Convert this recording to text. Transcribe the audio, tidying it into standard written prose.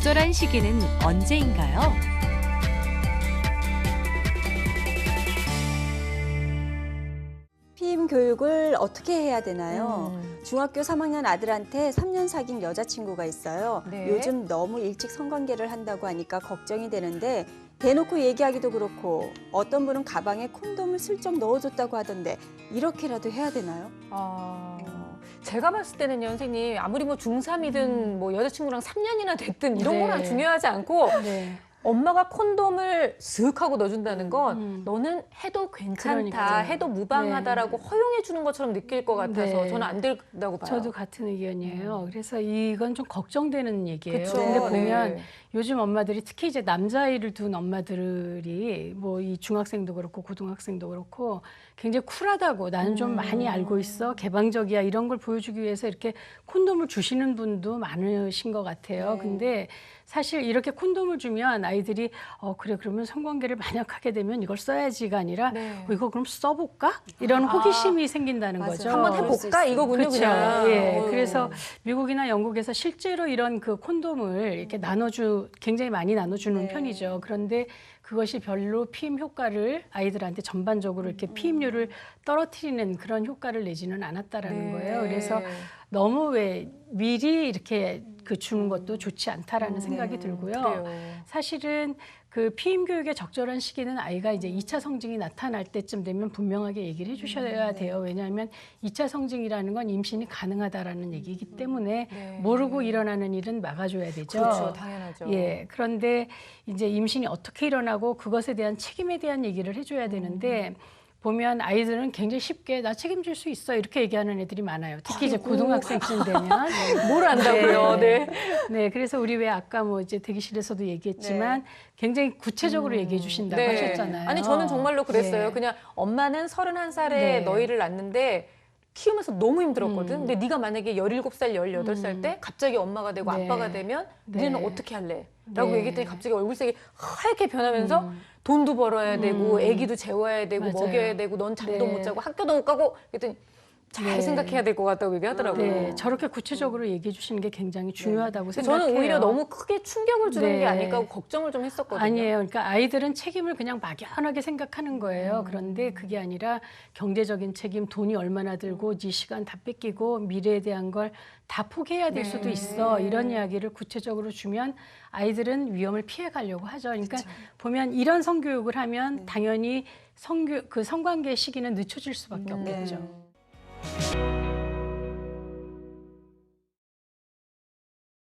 적절한 시기는 언제인가요? 피임 교육을 어떻게 해야 되나요? 중학교 3학년 아들한테 3년 사귄 여자친구가 있어요. 네. 요즘 너무 일찍 성관계를 한다고 하니까 걱정이 되는데 대놓고 얘기하기도 그렇고 어떤 분은 가방에 콘돔을 슬쩍 넣어줬다고 하던데 이렇게라도 해야 되나요? 제가 봤을 때는요, 선생님, 아무리 뭐 중3이든 뭐 여자친구랑 3년이나 됐든 이런 네. 거랑 중요하지 않고 네. 엄마가 콘돔을 슥 하고 넣어준다는 건 너는 해도 괜찮다, 그러니까요. 해도 무방하다라고 허용해 주는 것처럼 느낄 것 같아서 네. 저는 안 된다고 봐요. 저도 같은 의견이에요. 그래서 이건 좀 걱정되는 얘기예요. 그쵸? 근데 보면 네. 요즘 엄마들이 특히 이제 남자아이를 둔 엄마들이 뭐 이 중학생도 그렇고 고등학생도 그렇고 굉장히 쿨하다고 나는 좀 많이 알고 있어, 개방적이야 이런 걸 보여주기 위해서 이렇게 콘돔을 주시는 분도 많으신 것 같아요. 네. 근데 사실 이렇게 콘돔을 주면 아이들이 그래 그러면 성관계를 만약 하게 되면 이걸 써야지가 아니라 네. 이거 그럼 써볼까? 이런 호기심이 생긴다는 맞아요. 거죠. 한번 그럴 수 해볼까 있어요. 이거군요, 그렇죠. 그냥. 예. 어휴. 그래서 미국이나 영국에서 실제로 이런 그 콘돔을 이렇게 굉장히 많이 나눠주는 네. 편이죠. 그런데 그것이 별로 피임 효과를 아이들한테 전반적으로 이렇게 피임률을 떨어뜨리는 그런 효과를 내지는 않았다라는 네. 거예요. 그래서 너무 왜 미리 이렇게 그 주는 것도 좋지 않다라는 생각이 들고요. 그래요. 사실은 그 피임 교육의 적절한 시기는 아이가 이제 2차 성징이 나타날 때쯤 되면 분명하게 얘기를 해주셔야 돼요. 왜냐하면 2차 성징이라는 건 임신이 가능하다라는 얘기이기 때문에 네. 모르고 일어나는 일은 막아줘야 되죠. 그렇죠, 당연하죠. 예, 그런데 이제 임신이 어떻게 일어나고 그것에 대한 책임에 대한 얘기를 해줘야 되는데 보면 아이들은 굉장히 쉽게 나 책임질 수 있어 이렇게 얘기하는 애들이 많아요. 특히 이제 고등학생쯤 되면 뭘 안다고요? 네. 네, 그래서 우리 왜 아까 뭐 이제 대기실에서도 얘기했지만 굉장히 구체적으로 얘기해 주신다고 하셨잖아요. 아니 저는 정말로 그랬어요. 네. 그냥 엄마는 31살에 네. 너희를 낳는데 키우면서 너무 힘들었거든. 근데 네가 만약에 17살, 18살 때 갑자기 엄마가 되고 네. 아빠가 되면 네. 너는 어떻게 할래? 라고 네. 얘기했더니 갑자기 얼굴색이 하얗게 변하면서 돈도 벌어야 되고 애기도 재워야 되고 맞아요. 먹여야 되고 넌 잠도 네. 못 자고 학교도 못 가고 그랬더니 잘 네. 생각해야 될 것 같다고 얘기하더라고요. 네, 저렇게 구체적으로 얘기해 주시는 게 굉장히 중요하다고 근데 생각해요. 저는 오히려 너무 크게 충격을 주는 네. 게 아닐까 하고 걱정을 좀 했었거든요. 아니에요. 그러니까 아이들은 책임을 그냥 막연하게 생각하는 거예요. 그런데 그게 아니라 경제적인 책임, 돈이 얼마나 들고 네 시간 다 뺏기고 미래에 대한 걸 다 포기해야 될 수도 있어. 이런 이야기를 구체적으로 주면 아이들은 위험을 피해 가려고 하죠. 그러니까 보면 이런 성교육을 하면 당연히 성관계 시기는 늦춰질 수밖에 없겠죠.